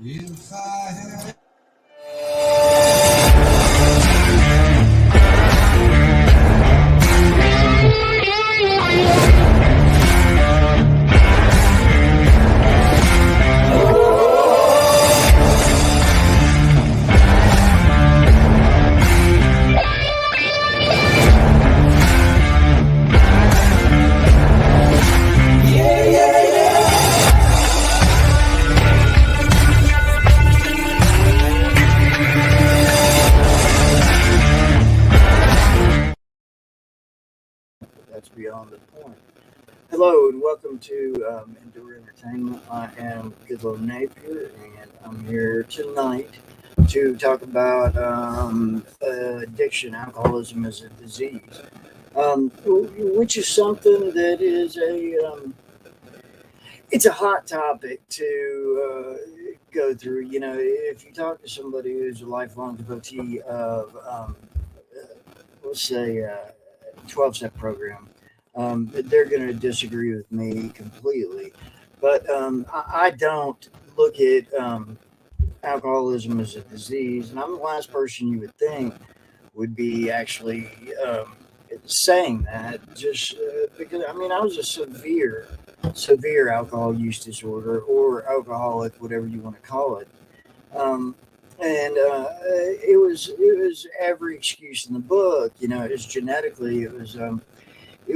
If I had that's beyond the point. Hello and welcome to Endure Entertainment. I am Goodlow Napier, and I'm here tonight to talk about addiction, alcoholism as a disease, which is something that is it's a hot topic to go through. You know, if you talk to somebody who's a lifelong devotee of, let's say, 12-step program, they're going to disagree with me completely. But I don't look at alcoholism as a disease, and I'm the last person you would think would be actually saying that. Just because I mean, I was a severe alcohol use disorder or alcoholic, whatever you want to call it. And it was every excuse in the book. You know, it was genetically. It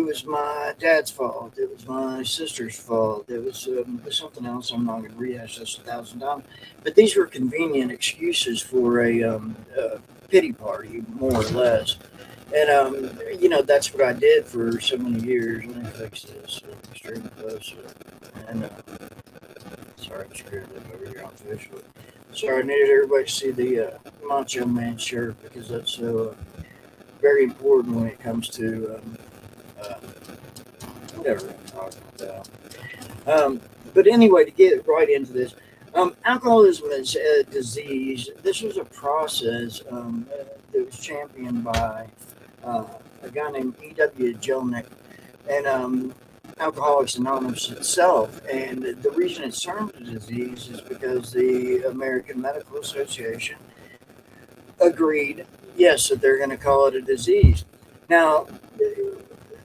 was my dad's fault. It was my sister's fault. It was something else. I'm not going to rehash this 1,000 times. But these were convenient excuses for a pity party, more or less. And you know, that's what I did for so many years. Let me fix this extremely close. And sorry, I'm screwed up over here on Facebook. Sorry, I needed everybody to see the Macho Man shirt because that's so very important when it comes to uh, whatever I'm talking about. But anyway, to get right into this, alcoholism is a disease. This was a process that was championed by a guy named E.W. Jelnick and Alcoholics Anonymous itself. And the reason it's termed a disease is because the American Medical Association agreed, yes, that they're going to call it a disease. Now,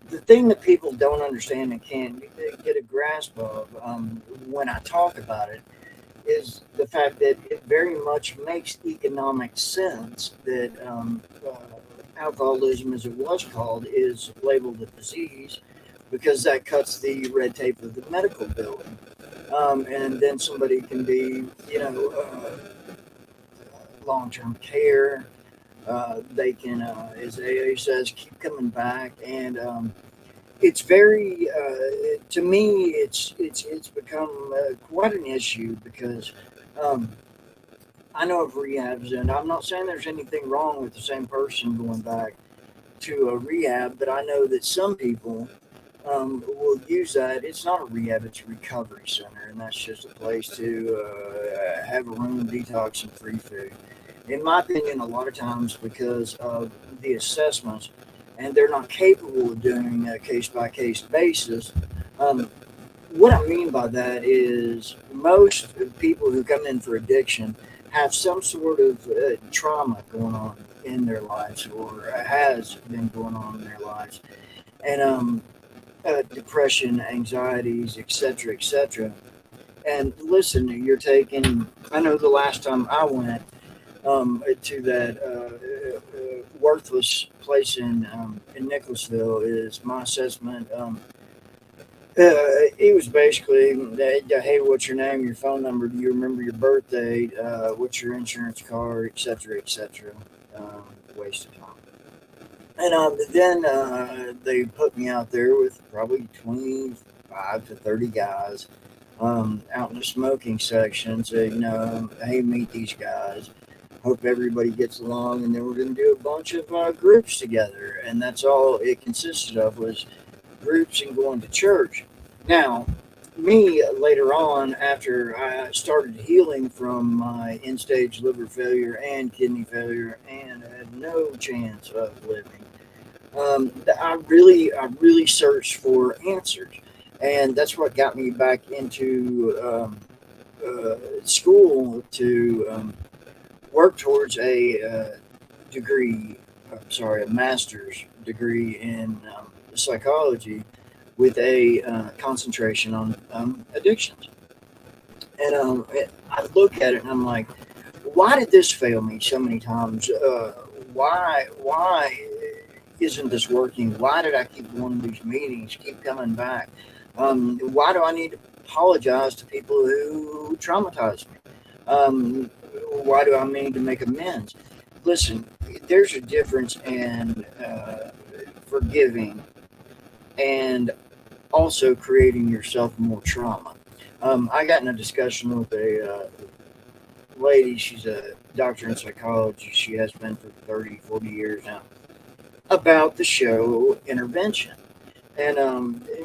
the thing that people don't understand and can't get a grasp of when I talk about it is the fact that it very much makes economic sense that alcoholism, as it was called, is labeled a disease because that cuts the red tape of the medical billing. And then somebody can be, you know, long-term care. They can, as AA says, keep coming back, and it's very, to me, it's become quite an issue because I know of rehabs, and I'm not saying there's anything wrong with the same person going back to a rehab, but I know that some people will use that. It's not a rehab; it's a recovery center, and that's just a place to have a room, detox, and free food. In my opinion, a lot of times because of the assessments, and they're not capable of doing a case by case basis. What I mean by that is most people who come in for addiction have some sort of trauma going on in their lives, or has been going on in their lives, and depression, anxieties, etc., etc. And listen, you're taking. I know the last time I went to that worthless place in Nicholasville is my assessment. It was basically, hey, what's your name, your phone number, do you remember your birth date, what's your insurance card, etc., etc. Waste of time. And then they put me out there with probably 25 to 30 guys out in the smoking section. Say, hey, meet these guys. Hope everybody gets along. And then we're going to do a bunch of groups together. And that's all it consisted of, was groups and going to church. Now, me later on, after I started healing from my end-stage liver failure and kidney failure and had no chance of living, I really searched for answers, and that's what got me back into school to work towards a degree. A master's degree in psychology with a concentration on addictions. And I look at it and I'm like, why did this fail me so many times? Why isn't this working? Why did I keep going to these meetings, keep coming back? Why do I need to apologize to people who traumatized me? Why do I need to make amends? Listen, there's a difference in forgiving and also creating yourself more trauma. I got in a discussion with a lady. She's a doctor in psychology. She has been for 30, 40 years now, about the show Intervention. And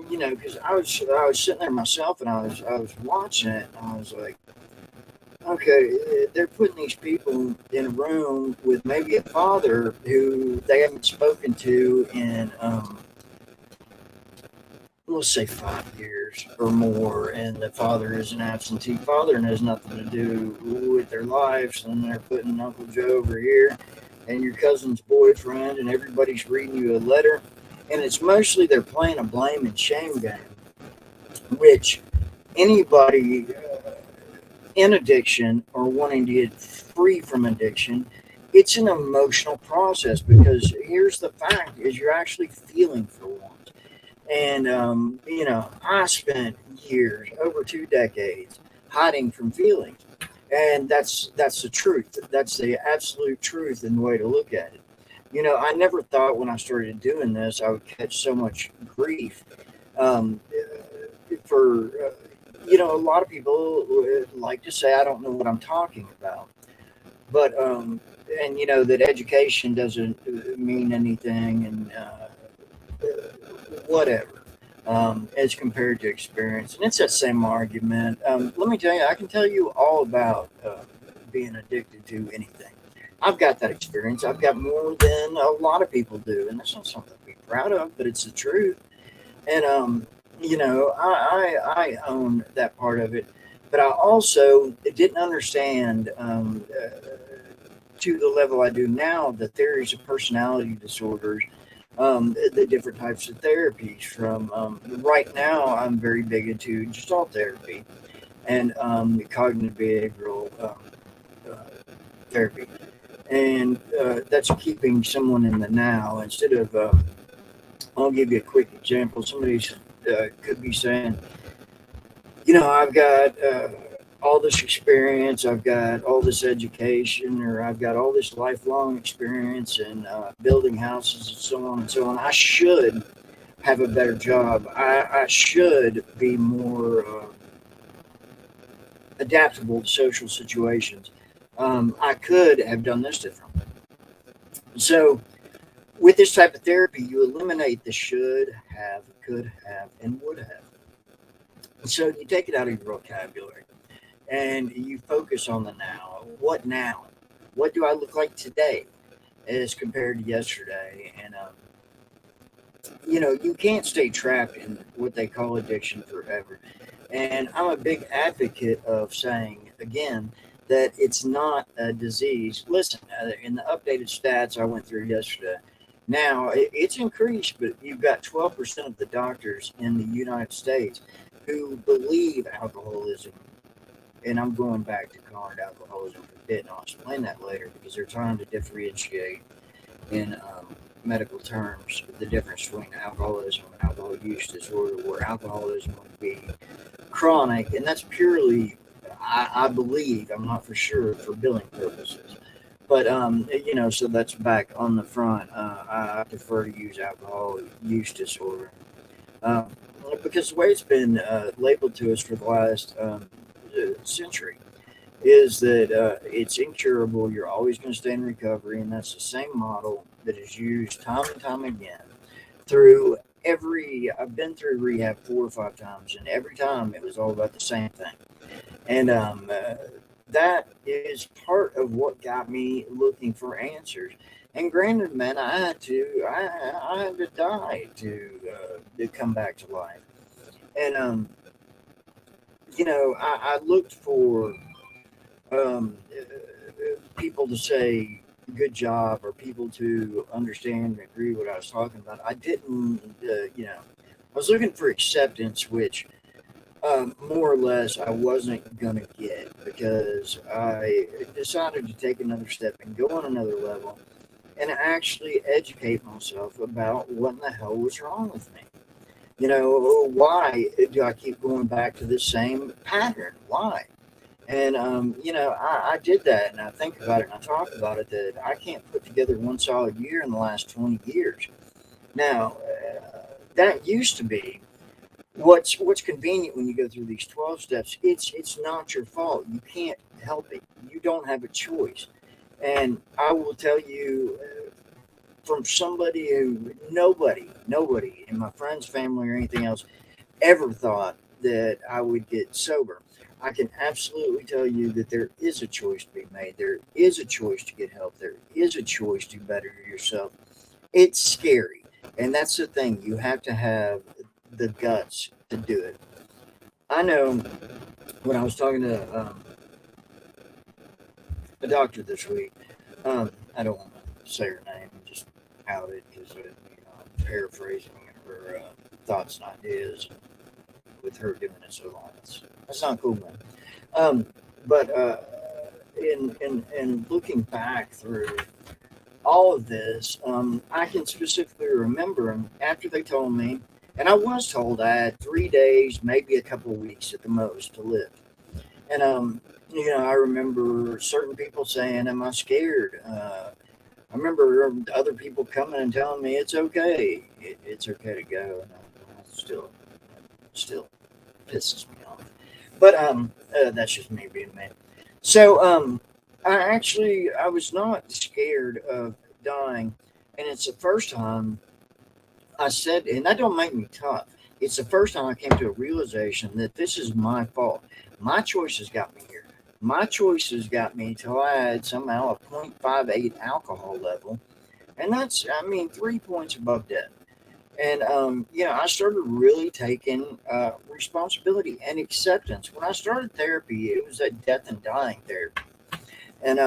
because I was sitting there myself and I was watching it and I was like, okay, they're putting these people in a room with maybe a father who they haven't spoken to in let's say 5 years or more, and the father is an absentee father and has nothing to do with their lives, and they're putting Uncle Joe over here and your cousin's boyfriend, and everybody's reading you a letter, and it's mostly they're playing a blame and shame game, which anybody in addiction or wanting to get free from addiction, it's an emotional process, because here's the fact is you're actually feeling for once. And I spent years, over 2 decades, hiding from feelings, and that's the truth. That's the absolute truth and the way to look at it. I never thought when I started doing this I would catch so much grief um, for a lot of people like to say I don't know what I'm talking about, but and that education doesn't mean anything, and whatever, as compared to experience. And it's that same argument. Let me tell you, I can tell you all about being addicted to anything. I've got that experience. I've got more than a lot of people do. And that's not something to be proud of, but it's the truth. And, I own that part of it. But I also didn't understand to the level I do now the theories of personality disorders, the different types of therapies. From right now, I'm very big into Gestalt therapy and cognitive behavioral therapy, and that's keeping someone in the now instead of. I'll give you a quick example. Somebody could be saying, I've got all this experience, I've got all this education, or I've got all this lifelong experience in building houses and so on and so on. I should have a better job. I should be more adaptable to social situations. I could have done this differently. So, with this type of therapy, you eliminate the should have, could have, and would have. So you take it out of your vocabulary and you focus on the now. What now? What do I look like today as compared to yesterday? And, you can't stay trapped in what they call addiction forever. And I'm a big advocate of saying, again, that it's not a disease. Listen, in the updated stats I went through yesterday, now it's increased, but you've got 12% of the doctors in the United States who believe alcoholism. And I'm going back to calling it alcoholism for bit, and I'll explain that later because they're trying to differentiate in medical terms the difference between alcoholism and alcohol use disorder, where alcoholism would be chronic, and that's purely, I believe, I'm not for sure, for billing purposes. But so that's back on the front. I prefer to use alcohol use disorder um, because the way it's been labeled to us for the last century is that it's incurable. You're always going to stay in recovery, and that's the same model that is used time and time again through every. I've been through rehab 4 or 5 times, and every time it was all about the same thing. And that is part of what got me looking for answers. And granted, man, I had to die to come back to life. And I looked for people to say good job or people to understand and agree what I was talking about. I didn't, I was looking for acceptance, which more or less I wasn't going to get because I decided to take another step and go on another level and actually educate myself about what in the hell was wrong with me. Why do I keep going back to the same pattern? Why? And, I did that and I think about it and I talk about it that I can't put together one solid year in the last 20 years. Now, that used to be what's convenient when you go through these 12 steps. It's not your fault. You can't help it. You don't have a choice. And I will tell you from somebody who nobody in my friends, family, or anything else ever thought that I would get sober. I can absolutely tell you that there is a choice to be made. There is a choice to get help. There is a choice to better yourself. It's scary. And that's the thing. You have to have the guts to do it. I know when I was talking to a doctor this week, I don't want to say her name and just out it because I'm paraphrasing her thoughts and ideas with her doing it so long. That's not cool, man. But in looking back through all of this, I can specifically remember after they told me, and I was told I had 3 days, maybe a couple of weeks at the most to live. And I remember certain people saying, "Am I scared?" I remember other people coming and telling me it's okay. It's okay to go. And still pisses me off. But that's just me being me. So I was not scared of dying, and it's the first time I said, and that don't make me tough. It's the first time I came to a realization that this is my fault. My choices got me here. My choices got me till I had somehow a 0.58 alcohol level, and that's, 3 points above death. And I started really taking responsibility and acceptance. When I started therapy, it was a death and dying therapy. And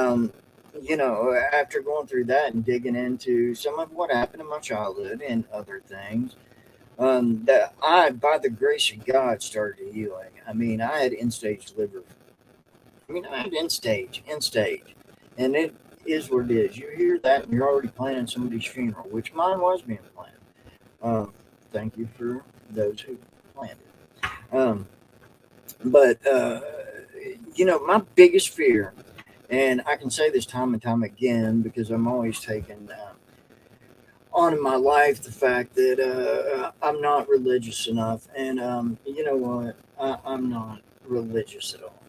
after going through that and digging into some of what happened in my childhood and other things, that I, by the grace of God, started healing. I had end stage liver. I had end stage, and it is what it is. You hear that, and you're already planning somebody's funeral, which mine was being planned. Thank you for those who planned it. But my biggest fear, and I can say this time and time again because I'm always taking on in my life the fact that I'm not religious enough, and you know what? I'm not religious at all.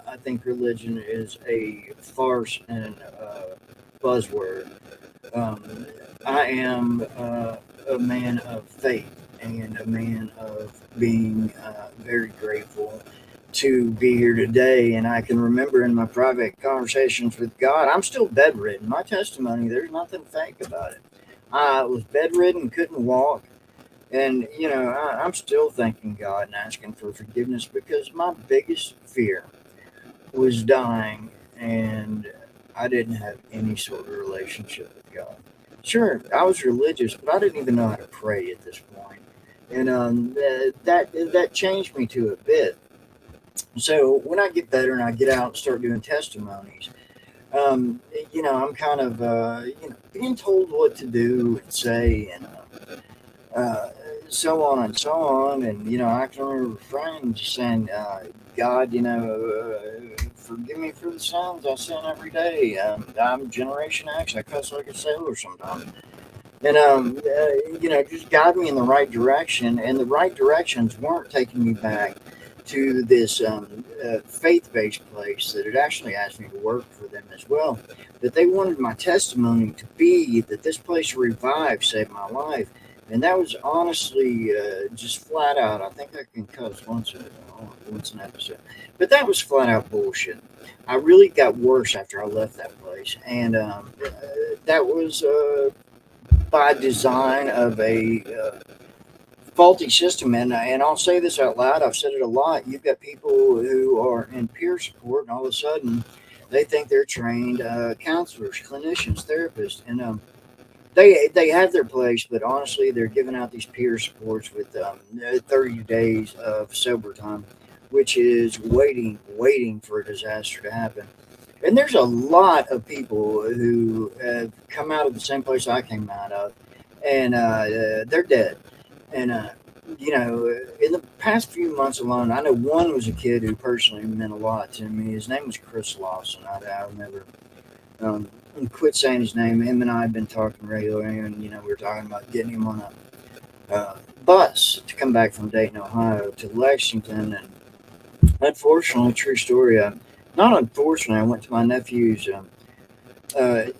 I think religion is a farce and a buzzword. Um, I am a man of faith and a man of being very grateful to be here today. And I can remember in my private conversations with God, I'm still bedridden. My testimony, there's nothing fake about it. I was bedridden, couldn't walk. And, I'm still thanking God and asking for forgiveness because my biggest fear was dying, and I didn't have any sort of relationship with God. Sure, I was religious, but I didn't even know how to pray at this point, and that changed me to a bit. So when I get better and I get out and start doing testimonies, I'm kind of being told what to do and say, and uh, so on and so on. And I can remember friends saying, "God, forgive me for the sins I sin every day. I'm Generation X. I cuss like a sailor sometimes." And just guide me in the right direction. And the right directions weren't taking me back to this faith-based place that had actually asked me to work for them as well. That they wanted my testimony to be that this place revived, saved my life, and that was honestly just flat out. I think I can cuss once an episode, but that was flat out bullshit. I really got worse after I left that place, and that was by design of a faulty system. And I'll say this out loud. I've said it a lot. You've got people who are in peer support, and all of a sudden, they think they're trained counselors, clinicians, therapists, and they have their place. But honestly, they're giving out these peer supports with 30 days of sober time, which is waiting for a disaster to happen. And there's a lot of people who have come out of the same place I came out of, and they're dead. And in the past few months alone, I know one was a kid who personally meant a lot to me. His name was Chris Lawson. I'll never quit saying his name. Him and I have been talking regularly, and we were talking about getting him on a bus to come back from Dayton, Ohio, to Lexington. And unfortunately, true story. Not unfortunately, I went to my nephew's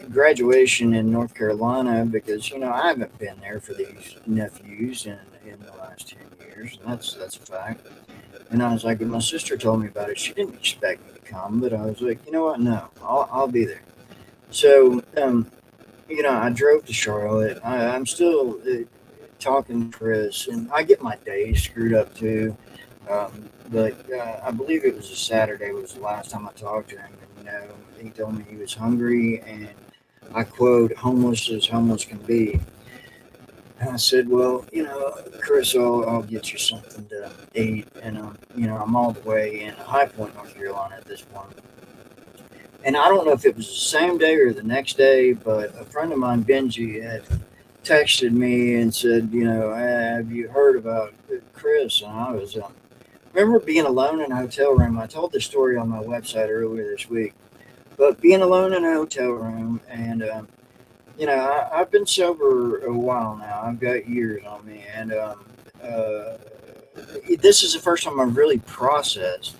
graduation in North Carolina because I haven't been there for these nephews in the last 10 years, and that's a fact. And I was like, and my sister told me about it. She didn't expect me to come, but I was like, you know what? No, I'll be there. So I drove to Charlotte. I'm still talking to Chris, and I get my days screwed up too. But I believe it was a Saturday was the last time I talked to him. And, he told me he was hungry, and I quote, "Homeless as homeless can be." And I said, "Well, Chris, I'll get you something to eat." And I'm all the way in High Point, North Carolina at this point. And I don't know if it was the same day or the next day, but a friend of mine, Benji, had texted me and said, "Have you heard about Chris?" And I was remember being alone in a hotel room. I told this story on my website earlier this week, but being alone in a hotel room, and I've been sober a while now. I've got years on me, and this is the first time I've really processed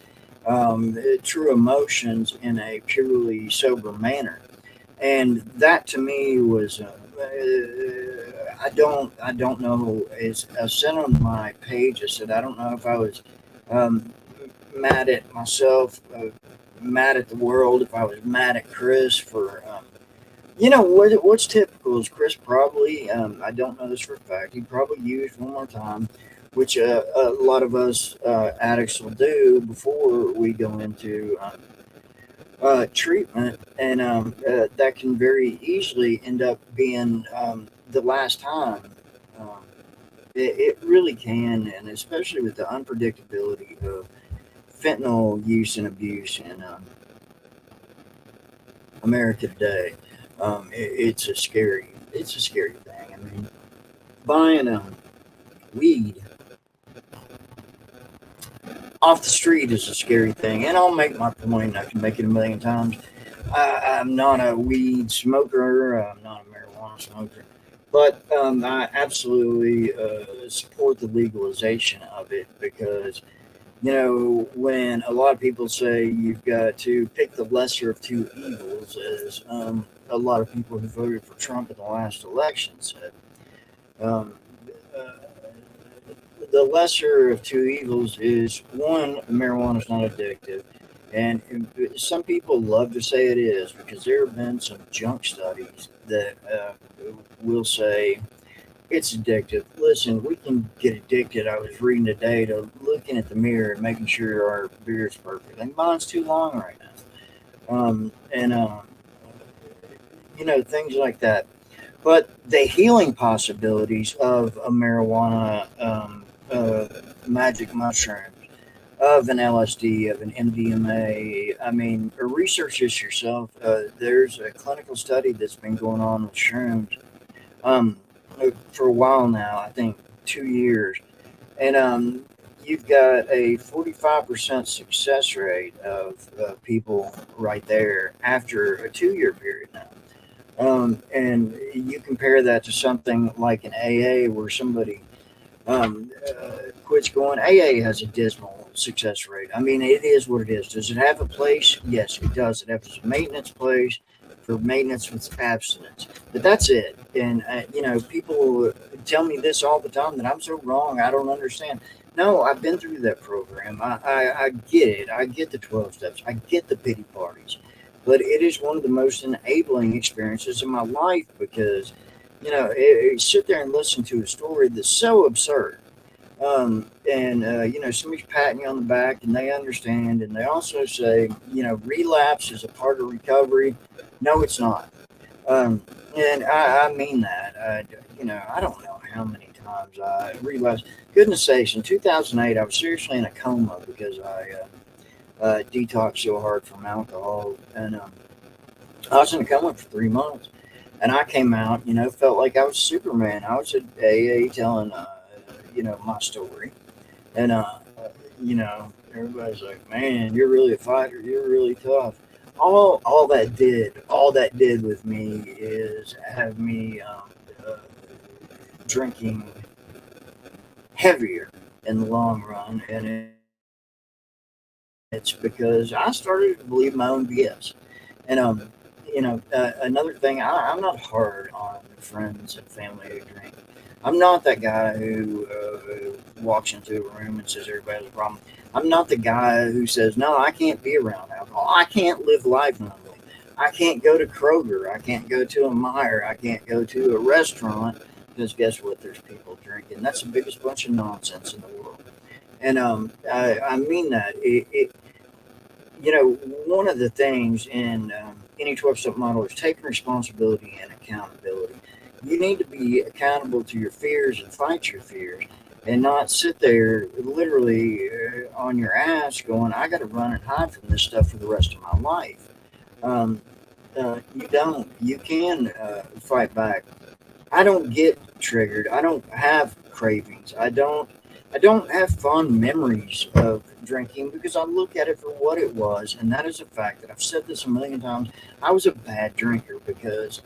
true emotions in a purely sober manner, and that to me was. I don't know. As I said on my page, I said I don't know if I was um, mad at myself, mad at the world, if I was mad at Chris for, what's typical is Chris probably, I don't know this for a fact, he probably used one more time, which a lot of us addicts will do before we go into treatment, and that can very easily end up being the last time. Um, it really can, and especially with the unpredictability of fentanyl use and abuse in America today, it's a scary thing. I mean, buying weed off the street is a scary thing, and I'll make my point. I can make it a million times. I'm not a weed smoker. I'm not a marijuana smoker, but I absolutely support the legalization of it because when a lot of people say you've got to pick the lesser of two evils, as a lot of people who voted for Trump in the last election said, um, uh, the lesser of two evils is one, marijuana is not addictive. And some people love to say it is because there have been some junk studies that will say It's addictive. Listen, we can get addicted. I was reading today to looking at the mirror and making sure our beard's perfect. And mine's too long right now. And things like that. But the healing possibilities of a marijuana, magic mushrooms, of an LSD, of an MDMA. I mean, research this yourself. There's a clinical study that's been going on with shrooms um, for a while now. I think 2 years, and you've got a 45% success rate of people right there after a 2 year period now. And you compare that to something like an AA where somebody quits going. AA has a dismal success rate. I mean, it is what it is. Does it have a place? Yes, it does. It has a maintenance place for maintenance with abstinence, but that's it. And people tell me this all the time that I'm so wrong. I don't understand. No, I've been through that program. I get it. I get the 12 steps. I get the pity parties. But it is one of the most enabling experiences in my life because sit there and listen to a story that's so absurd. And somebody's patting you on the back and they understand. And they also say, relapse is a part of recovery. No, it's not. And I mean that. I don't know how many times I relapsed. Goodness sakes, in 2008, I was seriously in a coma because I detoxed so hard from alcohol. And I was in a coma for 3 months. And I came out, felt like I was Superman. I was at AA telling, my story. And, everybody's like, man, you're really a fighter. You're really tough. All that did with me is have me drinking heavier in the long run. And it's because I started to believe my own BS. And, another thing, I'm not hard on friends and family who drink. I'm not that guy who walks into a room and says everybody has a problem. I'm not the guy who says, no, I can't be around alcohol. I can't live life normally. I can't go to Kroger. I can't go to a Meijer. I can't go to a restaurant because guess what? There's people drinking. That's the biggest bunch of nonsense in the world. And I mean that. One of the things in any 12-step model is taking responsibility and accountability. You need to be accountable to your fears and fight your fears and not sit there literally on your ass going, I got to run and hide from this stuff for the rest of my life. Um, you don't. You can fight back. I don't get triggered. I don't have cravings. I don't have fond memories of drinking because I look at it for what it was, and that is a fact that I've said this a million times. I was a bad drinker because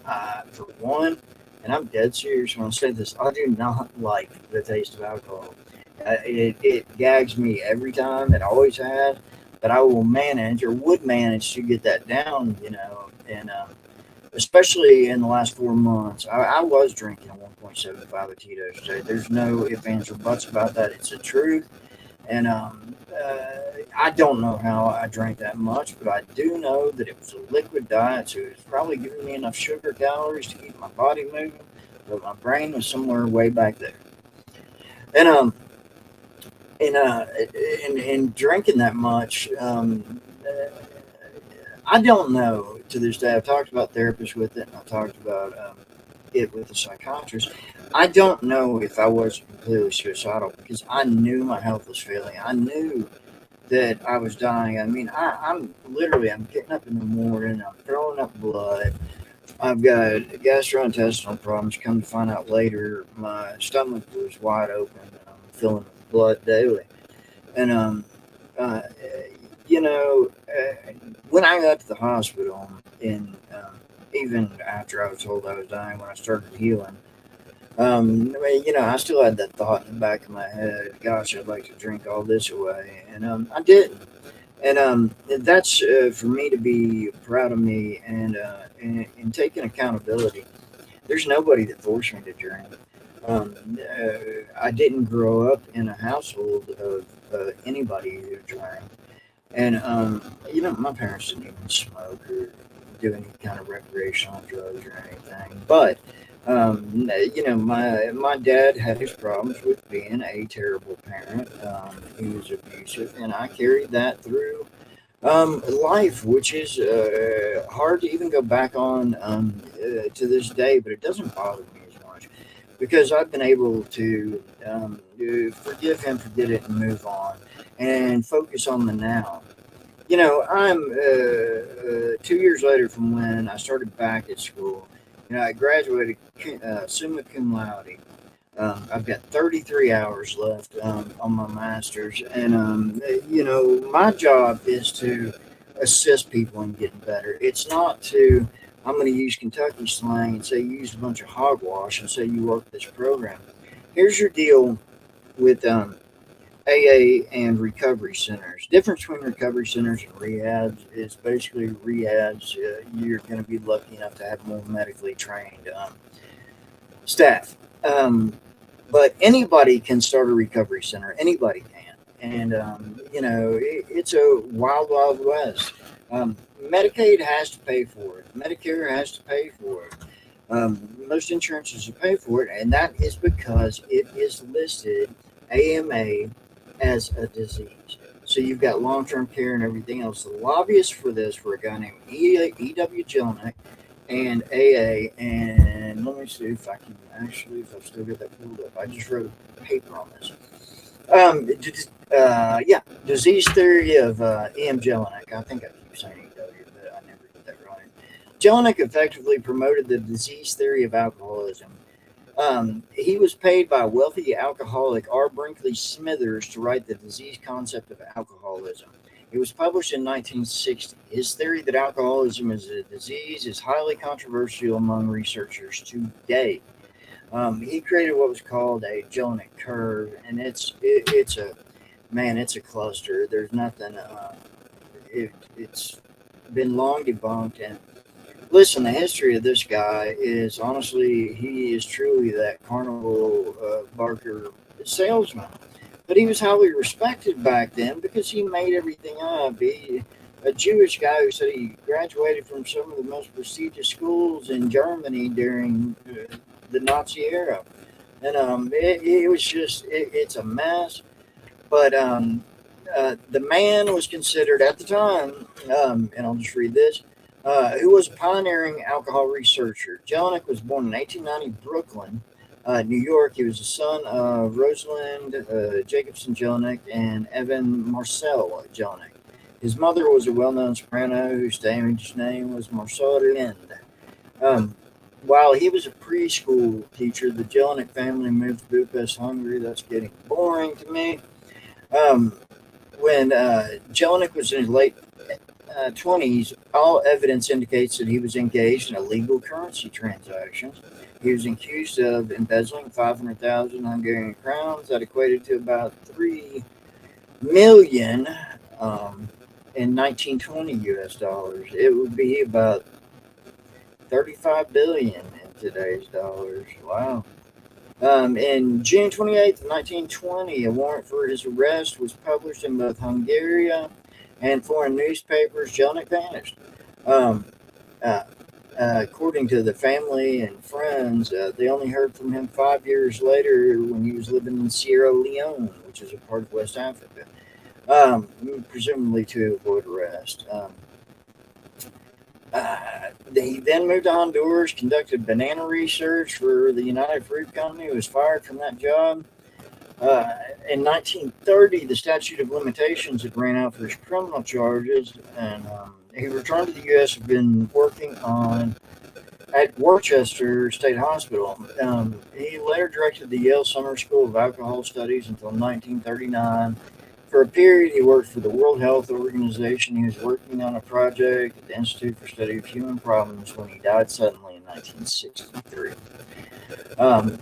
for one, and I'm dead serious when I say this, I do not like the taste of alcohol. It gags me every time. It always has, but I will manage or would manage to get that down, and especially in the last 4 months, I was drinking 1.75 of Tito's a day. There's no ifs, ands, or buts about that. It's the truth. And I don't know how I drank that much, but I do know that it was a liquid diet, so it was probably giving me enough sugar calories to keep my body moving, but my brain was somewhere way back there. And and and drinking that much, I don't know to this day. I've talked about therapists with it, and I talked about it with a psychiatrist. I don't know if I was completely suicidal because I knew my health was failing. I knew that I was dying. I mean, I'm getting up in the morning, I'm throwing up blood. I've got gastrointestinal problems. Come to find out later, my stomach was wide open. And I'm filling with blood daily. And uh, when I got to the hospital, and even after I was told I was dying, when I started healing, I still had that thought in the back of my head. Gosh, I'd like to drink all this away, and I didn't. And that's for me to be proud of me and taking accountability. There's nobody that forced me to drink. I didn't grow up in a household of anybody who drank. And, my parents didn't even smoke or do any kind of recreational drugs or anything. But My dad had his problems with being a terrible parent. He was abusive, and I carried that through life, which is hard to even go back on to this day, but it doesn't bother me as much because I've been able to forgive him, forget it, and move on and focus on the now. I'm 2 years later from when I started back at school. I graduated summa cum laude. I've got 33 hours left on my master's, and my job is to assist people in getting better. It's not to. I'm going to use Kentucky slang and say you use a bunch of hogwash and say you work this program. Here's your deal with AA and recovery centers. Difference between recovery centers and rehabs is basically rehabs. You're going to be lucky enough to have more medically trained staff. Um, but anybody can start a recovery center. Anybody can, and it's a wild, wild west. Medicaid has to pay for it. Medicare has to pay for it. Most insurances will pay for it, and that is because it is listed AMA as a disease. So you've got long-term care and everything else. The lobbyists for this were a guy named E.W. Jelinek and AA, and let me see if I can actually, if I've still got that pulled up. I just wrote a paper on this. Yeah, disease theory of E.M. Jelinek. I think I keep saying E.W., but I never get that right. Jelinek effectively promoted the disease theory of alcoholism. He was paid by wealthy alcoholic R. Brinkley Smithers to write the disease concept of alcoholism. It was published in 1960. His theory that alcoholism is a disease is highly controversial among researchers today. He created what was called a Jelinek curve, and it's a man, it's a cluster. There's nothing. It's been long debunked, and listen, the history of this guy is honestly, he is truly that carnival barker salesman. But he was highly respected back then because he made everything up. A Jewish guy who said he graduated from some of the most prestigious schools in Germany during the Nazi era. And it was just, it's a mess. But the man was considered at the time, and I'll just read this, who was a pioneering alcohol researcher. Jelinek was born in 1890 Brooklyn, New York. He was the son of Rosalind Jacobson Jelinek and Evan Marcel Jelinek. His mother was a well-known soprano whose stage name was Marcel Lind. Um, while he was a preschool teacher, the Jelinek family moved to Budapest, Hungary. That's getting boring to me. Um, when Jelinek was in his late 20s, all evidence indicates that he was engaged in illegal currency transactions. He was accused of embezzling 500,000 Hungarian crowns. That equated to about 3 million in 1920 US dollars. It would be about 35 billion in today's dollars. Wow. In June 28th, 1920, a warrant for his arrest was published in both Hungary and foreign newspapers. Jelinek vanished. Um, uh, According to the family and friends, they only heard from him 5 years later when he was living in Sierra Leone, which is a part of West Africa, presumably to avoid arrest. He then moved to Honduras, conducted banana research for the United Fruit Company, was fired from that job. In 1930, the statute of limitations had ran out for his criminal charges, and he returned to the U.S. Had been working on at Worcester State Hospital. He later directed the Yale Summer School of Alcohol Studies until 1939. For a period, he worked for the World Health Organization. He was working on a project at the Institute for Study of Human Problems when he died suddenly in 1963.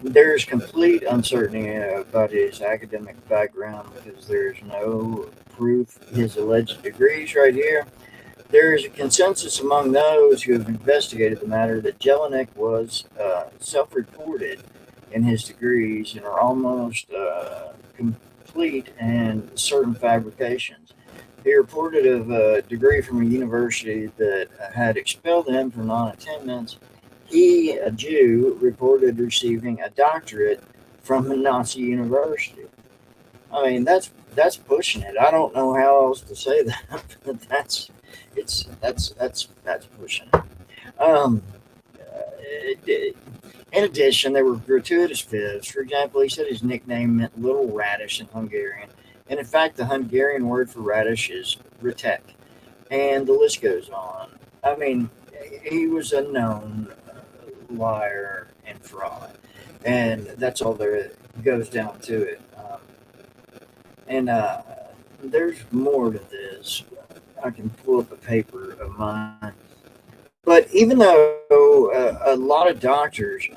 There's complete uncertainty about his academic background because there's no proof. His alleged degrees right here. There is a consensus among those who have investigated the matter that Jelinek was self-reported in his degrees and are almost complete and certain fabrications. He reported of a degree from a university that had expelled him for non-attendance. He, a Jew, reported receiving a doctorate from a Nazi university. I mean, that's pushing it. I don't know how else to say that, but that's pushing it. Um, in addition, there were gratuitous fibs. For example, he said his nickname meant little radish in Hungarian, and in fact, the Hungarian word for radish is ratek, and the list goes on. I mean, he was a known liar and fraud, and that's all there goes down to it. And there's more to this. I can pull up a paper of mine. But even though a lot of doctors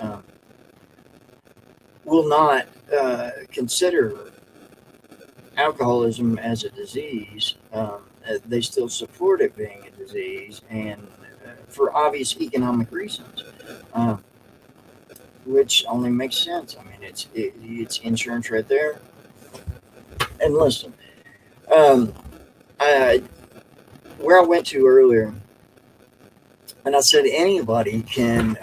will not consider alcoholism as a disease, they still support it being a disease, and for obvious economic reasons, um, which only makes sense. I mean, it's insurance right there. And listen, um, I, where I went to earlier, and I said anybody can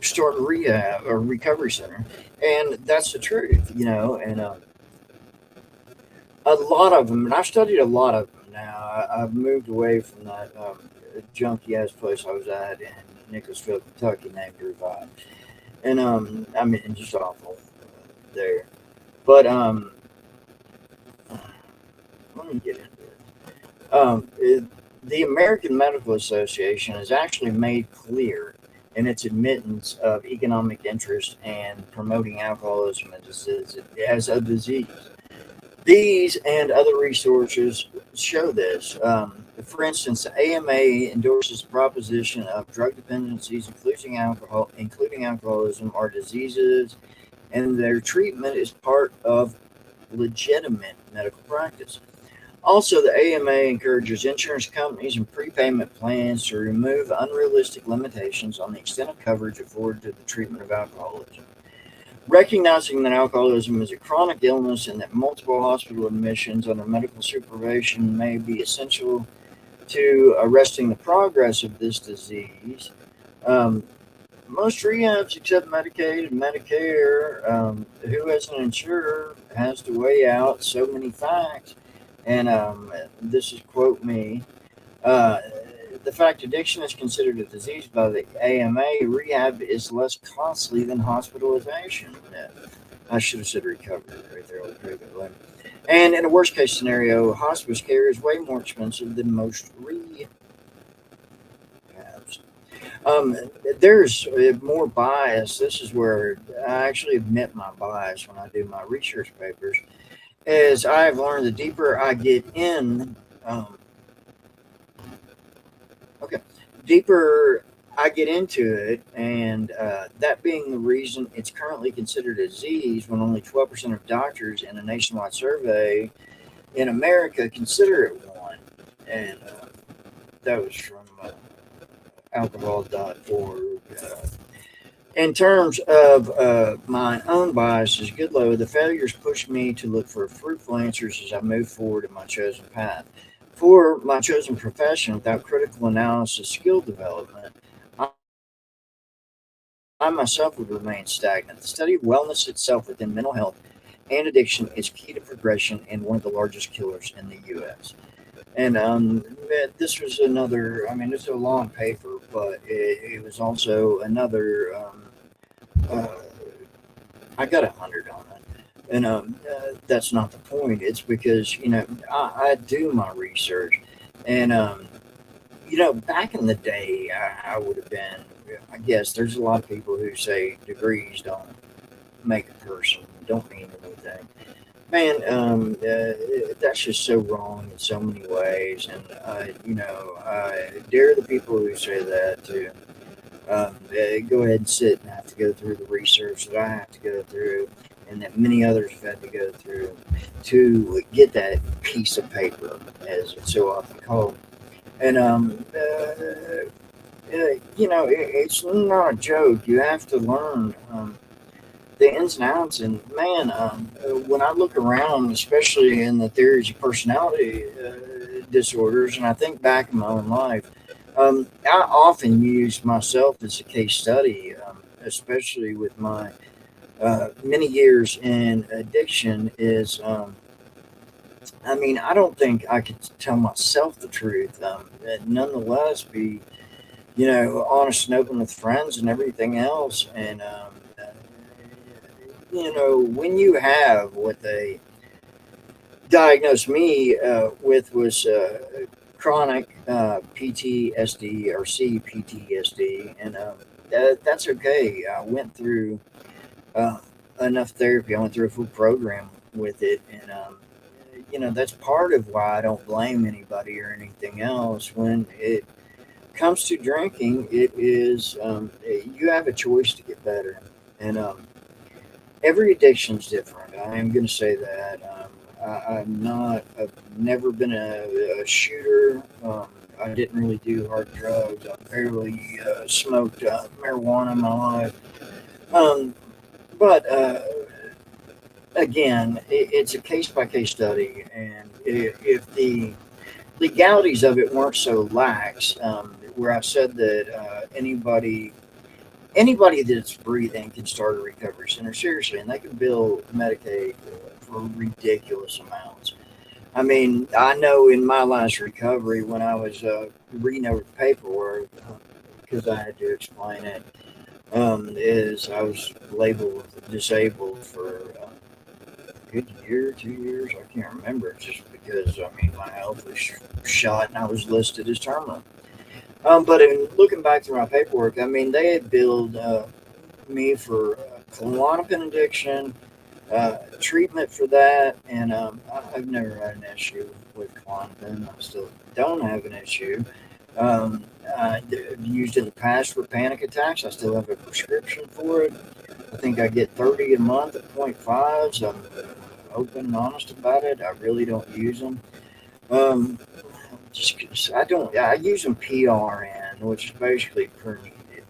start a rehab or recovery center, and that's the truth, you know. And a lot of them, and I've studied a lot of them now. I've moved away from that junky ass place I was at in Nicholasville, Kentucky, named Revive, and I mean, just awful there. But let me get into it. The American Medical Association has actually made clear in its admittance of economic interest and promoting alcoholism as a disease. These and other resources show this. For instance, the AMA endorses the proposition of drug dependencies, including alcoholism, are diseases, and their treatment is part of legitimate medical practice. Also, the AMA encourages insurance companies and prepayment plans to remove unrealistic limitations on the extent of coverage afforded to the treatment of alcoholism. Recognizing that alcoholism is a chronic illness and that multiple hospital admissions under medical supervision may be essential to arresting the progress of this disease, um, most rehabs except Medicaid and Medicare, who as an insurer has to weigh out so many facts. And this is quote me. Uh, the fact addiction is considered a disease by the AMA, rehab is less costly than hospitalization. I should have said recovery right there. And in a worst case scenario, hospice care is way more expensive than most rehabs. Um, there's more bias. This is where I actually admit my bias when I do my research papers. As I've learned, the deeper I get in, okay, deeper I get into it, and that being the reason it's currently considered a disease when only 12% of doctors in a nationwide survey in America consider it one. And that was from alcohol.org. In terms of my own biases, good low, the failures pushed me to look for fruitful answers as I move forward in my chosen path. For my chosen profession, without critical analysis, skill development, I myself would remain stagnant. The study of wellness itself within mental health and addiction is key to progression and one of the largest killers in the U.S. And this was another, I mean, it's a long paper, but it was also another, uh, I got 100 on it. And that's not the point. It's because, you know, I do my research. And, back in the day, I would have been, I guess there's a lot of people who say degrees don't make a person, don't mean anything. Man, that's just so wrong in so many ways, and I dare the people who say that to go ahead and sit and have to go through the research that I have to go through, and that many others have had to go through to get that piece of paper, as it's so often called. And it's not a joke. You have to learn. The ins and outs. And man, when I look around, especially in the theories of personality disorders, and I think back in my own life, I often use myself as a case study, especially with my many years in addiction. I mean, I don't think I could tell myself the truth, and nonetheless be, honest and open with friends and everything else. And, when you have what they diagnosed me with was chronic PTSD or CPTSD, and that's okay. I went through uh, enough therapy. I went through a full program with it, and that's part of why I don't blame anybody or anything else when it comes to drinking. It is you have a choice to get better, and every addiction is different. I am going to say that. I'm not. I've never been a shooter. I didn't really do hard drugs. I barely smoked marijuana in my life. Um, but again, it's a case by case study, and if the legalities of it weren't so lax, where I said that anybody that's breathing can start a recovery center, seriously, and they can bill Medicaid for ridiculous amounts. I mean, I know in my last recovery when I was reading over the paperwork, because I had to explain it, is I was labeled disabled for a good year, 2 years, I can't remember, just because, I mean, my health was shot and I was listed as terminal. But in looking back through my paperwork, I mean, they had billed me for Klonopin addiction, treatment for that, and I've never had an issue with Klonopin. I still don't have an issue. I've used it in the past for panic attacks. I still have a prescription for it. I think I get 30 a month at point fives. I'm open and honest about it. I really don't use them. Um, just I don't. I use them PRN, which is basically per needed,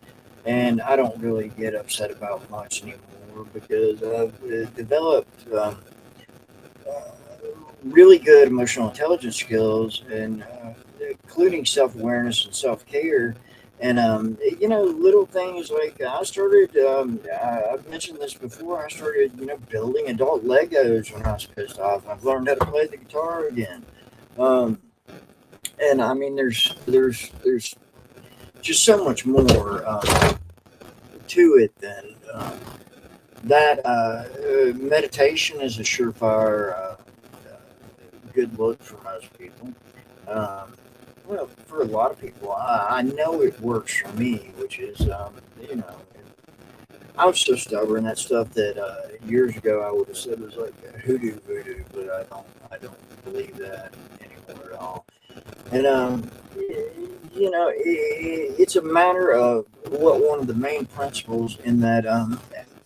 and I don't really get upset about much anymore because I've developed uh, really good emotional intelligence skills, and including self awareness and self care. And little things like I started. I've mentioned this before. I started, building adult Legos when I was pissed off. I've learned how to play the guitar again. Um, and I mean, there's just so much more to it than that. Meditation is a surefire good look for most people. Um, well, for a lot of people, I know it works for me, which is, you know, I was so stubborn. That stuff that years ago I would have said was like hoodoo voodoo, but I don't believe that anymore at all. And it's a matter of what one of the main principles in that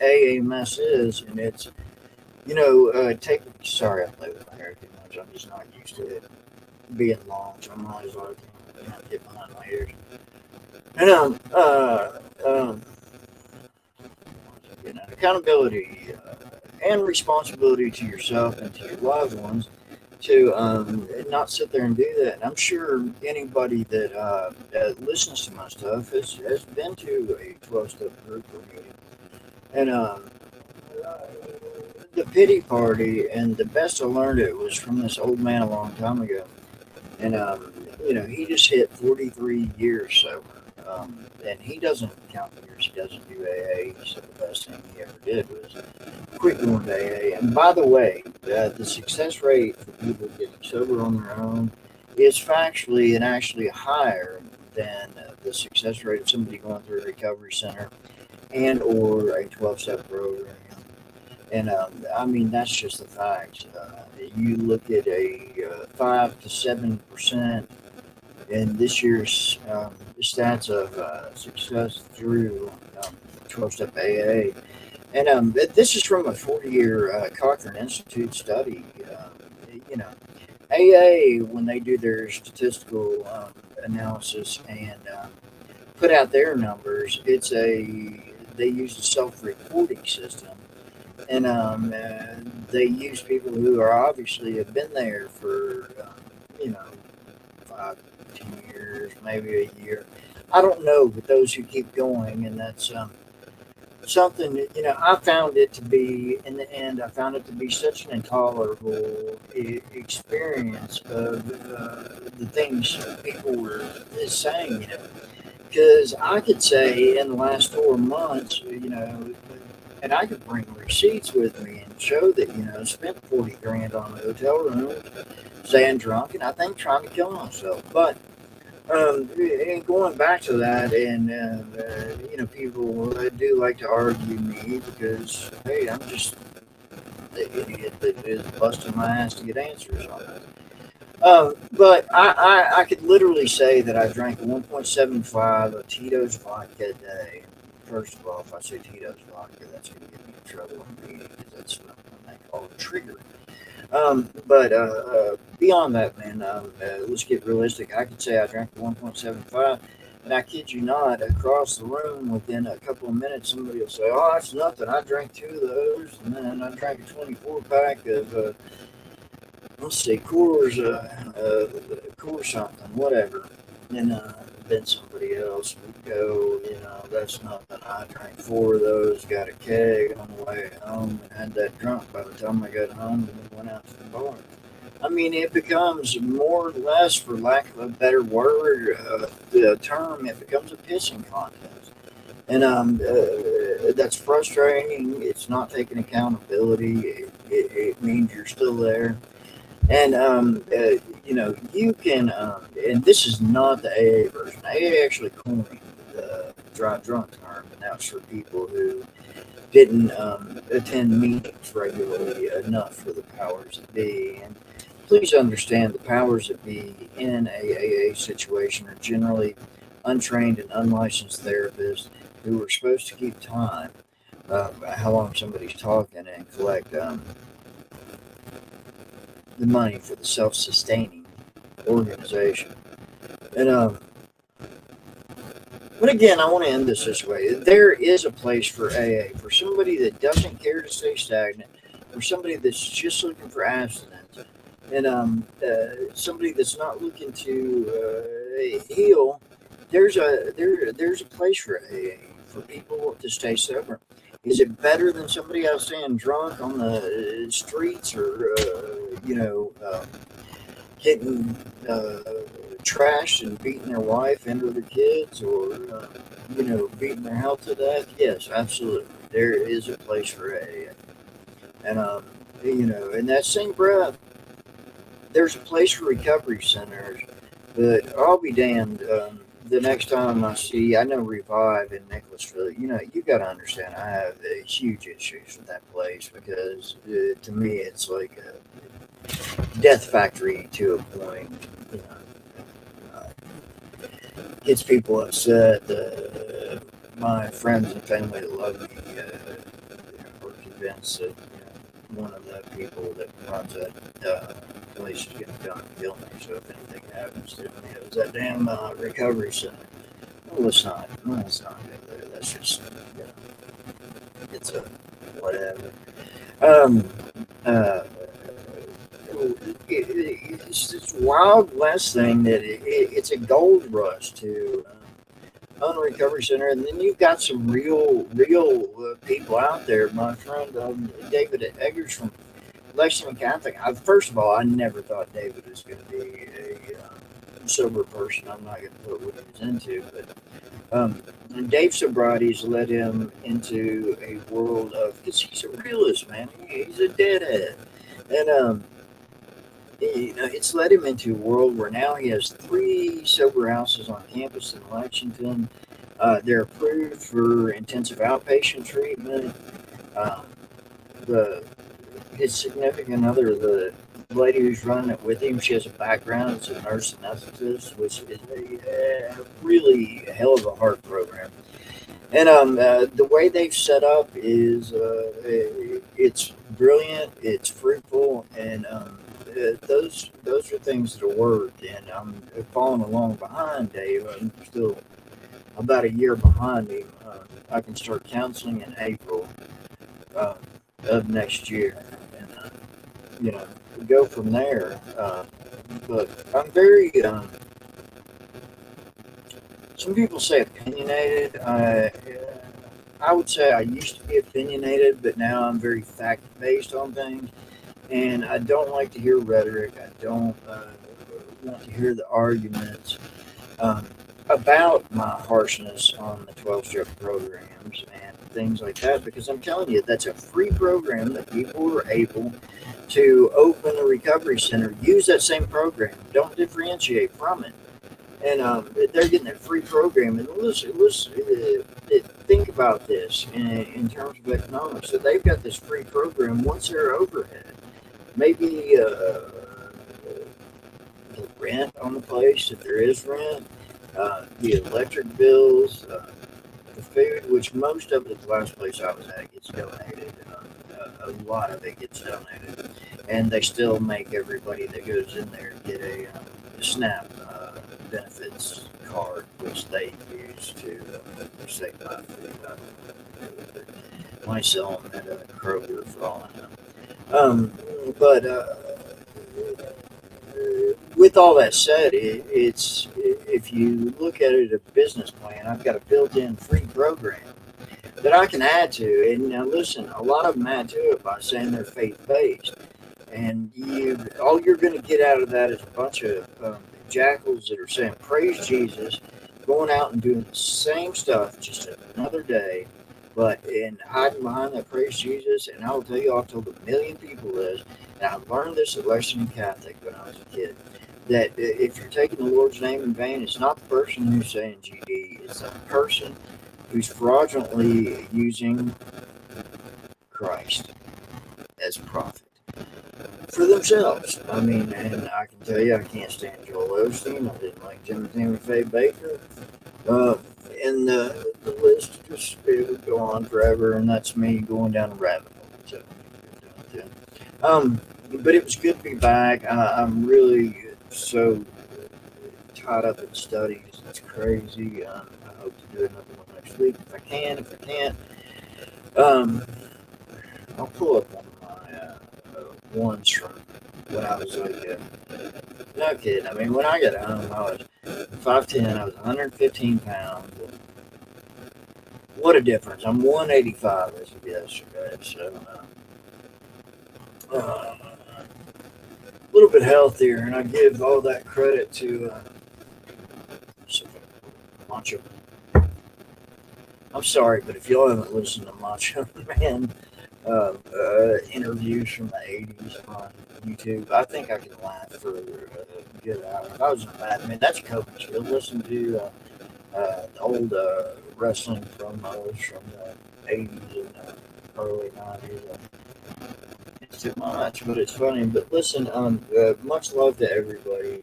AAMS is, and it's take. Sorry, I play with my hair too much. I'm just not used to it being long, so I'm always like get behind my ears. And accountability and responsibility to yourself and to your loved ones to not sit there and do that. And I'm sure anybody that listens to my stuff has been to a 12-step group or meeting. And uh, the pity party, and the best I learned it was from this old man a long time ago. And, he just hit 43 years sober. And he doesn't count the years he doesn't do AA. He said the best thing he ever did was quit going to AA. And by the way, the success rate for people getting sober on their own is factually and actually higher than the success rate of somebody going through a recovery center and or a 12-step program. And I mean, that's just the facts. You look at a 5 to 7% in this year's stats of success through 12-step AA. And this is from a 40-year Cochrane Institute study. You know, AA, when they do their statistical analysis and put out their numbers, they use a self-reporting system, and they use people who are obviously have been there for you know 10 years, maybe a year. I don't know, but those who keep going, and that's something that, I found it to be, in the end, I found it to be such an intolerable experience of the things people were saying, because I could say in the last 4 months, and I could bring receipts with me and show that, I spent 40 grand on a hotel room, staying drunk, and I think trying to kill myself. But and going back to that, and people do like to argue me because, hey, I'm just the idiot that is busting my ass to get answers on it. But I could literally say that I drank 1.75 of Tito's vodka a day. First of all, if I say Tito's vodka, that's going to get me in trouble because that's what they call a trigger. But beyond that, man, let's get realistic. I could say I drank 1.75, and I kid you not, across the room within a couple of minutes, somebody will say, "Oh, that's nothing. I drank 2 of those, and then I drank a 24 pack of, let's see, Coors something, whatever." And then somebody else would go, that's nothing. I drank 4 of those, got a keg on the way home, and had that drunk by the time I got home and then went out to the bar. I mean, it becomes more or less, for lack of a better word, the term, it becomes a pissing contest. And that's frustrating. It's not taking accountability. It means you're still there. And you can, and this is not the AA version. AA actually coined the drive drunk term, and that's for people who didn't attend meetings regularly enough for the powers that be. And please understand, the powers that be in a AA situation are generally untrained and unlicensed therapists who are supposed to keep time how long somebody's talking and collect the money for the self-sustaining organization. And but again, I want to end this way. There is a place for AA for somebody that doesn't care to stay stagnant, for somebody that's just looking for abstinence, and somebody that's not looking to heal. There's a place for AA for people to stay sober. Is it better than somebody else staying drunk on the streets, or getting trashed and beating their wife and or their kids, or beating their health to death? Yes, absolutely. There is a place for AA, and in that same breath, there's a place for recovery centers. But I'll be damned. The next time I know Revive in Nicholasville, you got to understand, I have huge issues with that place because to me it's like a death factory to a point. Gets people upset. My friends and family that love me are convinced that one of the people that runs that place is going to come and kill me. So if anything happens to me, it was that damn recovery center. Well, it's not. No, it's not good there. That's just, it's a whatever. It's this Wild West thing that it's a gold rush to own a recovery center, and then you've got some real people out there. My friend David Eggers from Lexington Catholic. First of all, I never thought David was going to be a sober person. I'm not going to put what he was into, but Dave's sobriety's led him into a world of, because he's a realist, man. He's a deadhead, and it's led him into a world where now he has 3 sober houses on campus in Lexington. They're approved for intensive outpatient treatment. His significant other, the lady who's running it with him, she has a background as a nurse anesthetist, which is a really hell of a hard program. And the way they've set up is it's brilliant, it's fruitful, and those are things that'll work. And I'm following along behind Dave. I'm still about a year behind him. I can start counseling in April of next year, and go from there. But I'm very some people say opinionated. I would say I used to be opinionated, but now I'm very fact based on things. And I don't like to hear rhetoric. I don't want to hear the arguments um, about my harshness on the 12-step programs and things like that, because I'm telling you, that's a free program that people are able to open a recovery center, use that same program, don't differentiate from it. And they're getting a free program. And think about this in terms of economics. So they've got this free program. What's their overhead? Maybe the rent on the place, if there is rent, the electric bills, the food, which most of it, the last place I was at, gets donated. A lot of it gets donated, and they still make everybody that goes in there get a SNAP benefits card, which they use to save my food. I sell them at a Kroger for all I know. But with all that said, it's if you look at it as a business plan, I've got a built-in free program that I can add to. And now, listen, a lot of them add to it by saying they're faith-based, and all you're going to get out of that is a bunch of jackals that are saying praise Jesus, going out and doing the same stuff just another day, but in hiding behind that praise Jesus. And I will tell you, I've told a million people this, and I learned this at Lexington Catholic when I was a kid, that if you're taking the Lord's name in vain, it's not the person who's saying GD, it's the person who's fraudulently using Christ as prophet for themselves. I mean, and I can tell you, I can't stand Joel Osteen. I didn't like Timothy Faye Baker. And the list just, it would go on forever, and that's me going down a rabbit hole. So, but it was good to be back. I'm really so tied up in studies. It's crazy. I hope to do another one next week if I can. If I can't, I'll pull up one of my ones from when I was like, no kidding. I mean, when I got home, I was 5'10". I was 115 pounds. What a difference. I'm 185 as of yesterday. So, a little bit healthier, and I give all that credit to Macho. I'm sorry, but if y'all haven't listened to Macho Man interviews from the 80s on YouTube, I think I can laugh for a good hour. If I was in a bad man, that's coach. You'll listen to the old wrestling promos from the 80s and early 90s. It's too much, but it's funny. But listen, much love to everybody.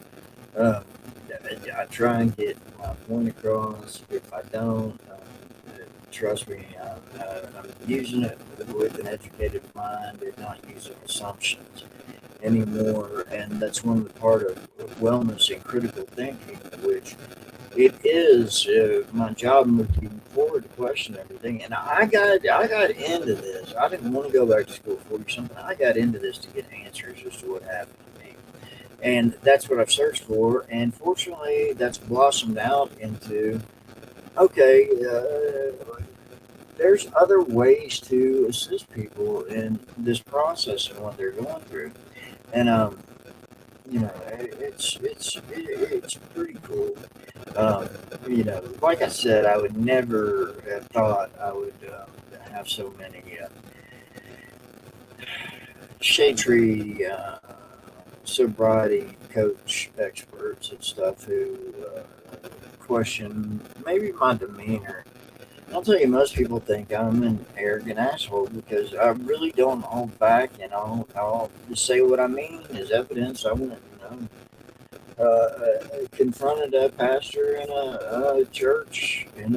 I try and get my point across. If I don't, trust me, I'm using it with an educated mind and not using assumptions anymore. And that's one of the part of wellness and critical thinking, which it is my job moving forward to question everything. And I got into this. I didn't want to go back to school 40 something. I got into this to get answers as to what happened to me. And that's what I've searched for. And fortunately, that's blossomed out into, okay, there's other ways to assist people in this process and what they're going through. And, it's pretty cool. Like I said, I would never have thought I would have so many shade tree sobriety coach experts and stuff who question maybe my demeanor. I'll tell you, most people think I'm an arrogant asshole because I really don't hold back, and I'll just say what I mean as evidence. I went confronted a pastor in a church in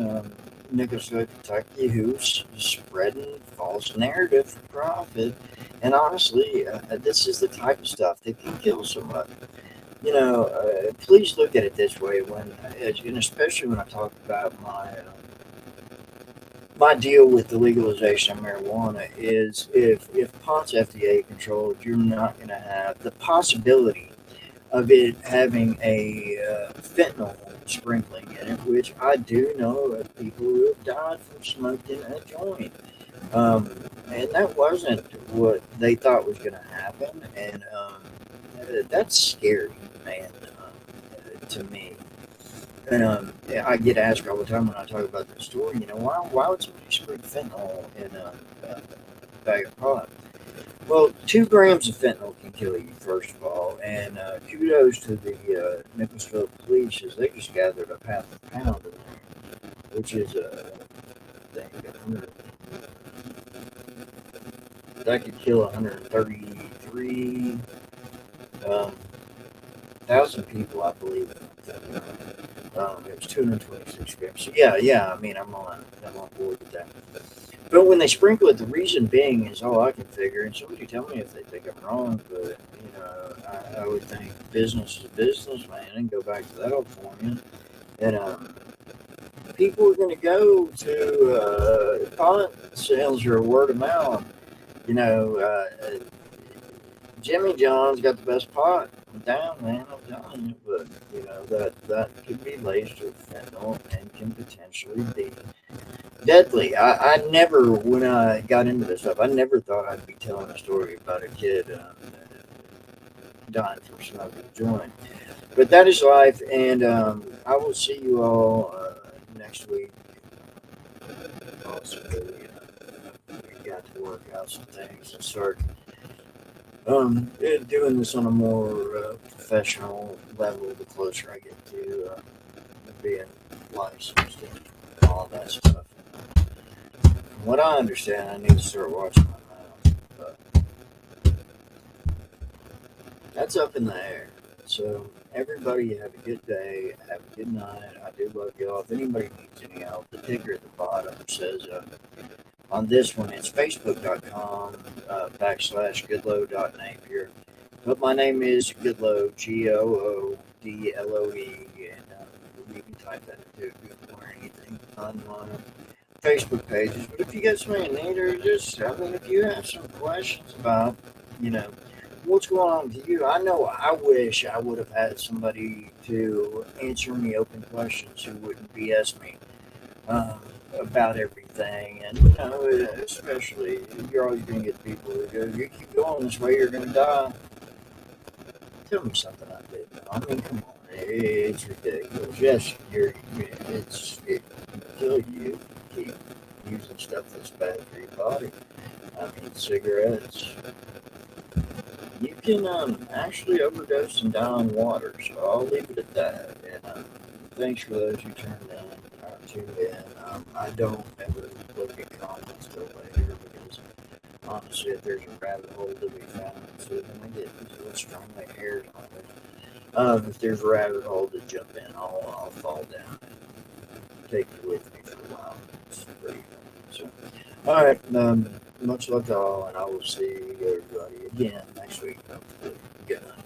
Nicholasville, Kentucky, who's spreading false narrative for profit. And honestly, this is the type of stuff that can kill somebody. Please look at it this way, and especially when I talk about my deal with the legalization of marijuana is if pot's FDA controlled, you're not going to have the possibility of it having a fentanyl sprinkling in it, which I do know of people who have died from smoking a joint. Um, and that wasn't what they thought was going to happen. And that's scary, man, to me. And I get asked all the time when I talk about this story, why would somebody spray fentanyl in a bag of pot? Well, 2 grams of fentanyl can kill you, first of all. And kudos to the Nicholasville police, as they just gathered up half a pound in there, which is thing, that could kill 133 um, thousand people, I believe. It was 226 grams. So yeah. I mean, I'm on board with that. But when they sprinkle it, the reason being is all I can figure. And somebody tell me if they think I'm wrong. But I would think business is business, man, and go back to that old formula. And people are going to go to pot sales or word of mouth. You know, Jimmy John's got the best pot down, man. I'm telling you, but that could be laced with fentanyl and can potentially be deadly. I never, when I got into this stuff, I never thought I'd be telling a story about a kid dying from smoking a joint. But that is life, and I will see you all next week. Possibly, we got to work out some things and start doing this on a more professional level the closer I get to being licensed and all that stuff. From what I understand, I need to start watching my mouth, but that's up in the air. So everybody have a good day, have a good night. I do love y'all. If anybody needs any help, the ticker at the bottom says on this one, it's facebook.com /goodloe.napier. But my name is Goodloe, Goodloe, and you can type that into Google or anything on my Facebook pages. But if you got something need, or if you have some questions about, what's going on with you, I wish I would have had somebody to answer me open questions who wouldn't BS me. About everything, and especially you're always going to get people who go, "You keep going this way, you're going to die." Tell me something I didn't know. I mean, come on, it's ridiculous. Yes, it can kill you. Keep using stuff that's bad for your body. I mean, cigarettes. You can actually overdose and die on water. So I'll leave it at that. And thanks for those who tuned in. I don't ever look at comments till later because honestly, if there's a rabbit hole to be found, so then I get real strong my hairs on it. If there's a rabbit hole to jump in, I'll fall down and take it with me for a while. It's pretty fun. So, all right, much love to all, and I will see everybody again next week. Good night.